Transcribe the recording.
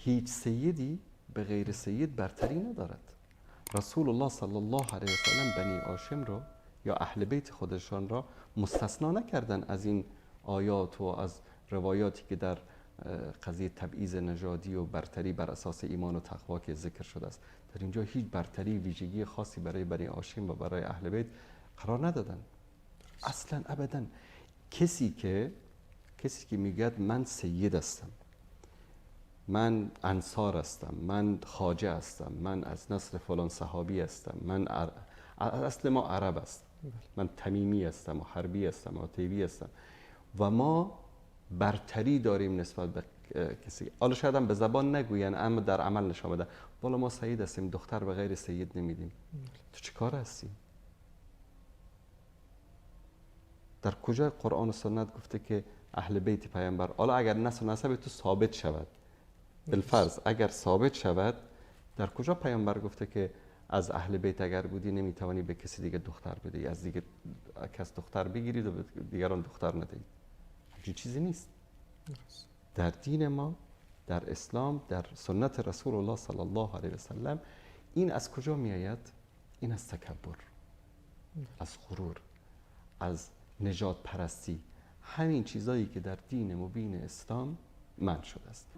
هیچ سیدی به غیر سید برتری ندارد. رسول الله صلی الله علیه و سلم بنی هاشم را یا اهل بیت خودشان را مستثنا نکردن از این آیات و از روایاتی که در قضیه تبعیض نژادی و برتری بر اساس ایمان و تقوا که ذکر شده است. در اینجا هیچ برتری ویژگی خاصی برای بنی هاشم و برای اهل بیت قرار ندادن. اصلا ابدا. کسی که میگه من سید هستم، من انصار هستم، من خواجه هستم، من از نسل فلان صحابی هستم، من اصل ما عرب است، من تمیمی هستم و حربی هستم و تیبی هستم و ما برتری داریم نسبت به کسی. حالا شاید هم به زبان نگوین اما در عمل نشان بدن والا ما سید هستیم، دختر به غیر سید نمیدیم. تو چه کار هستی؟ در کجا قرآن و سنت گفته که اهل بیت پیامبر، حالا اگر نسب تو ثابت شود، بالفرض اگر ثابت شود، در کجا پیامبر گفته که از اهل بیت اگر بودی نمیتوانی به کسی دیگه دختر بدهی، از دیگه کس دختر بگیرید و به دیگران دختر ندهید؟ همچین چیزی نیست. در دین ما، در اسلام، در سنت رسول الله صلی الله علیه و سلم این از کجا می آید؟ این از تکبر، از غرور، از نجات پرستی، همین چیزایی که در دین مبین اسلام منع شده است.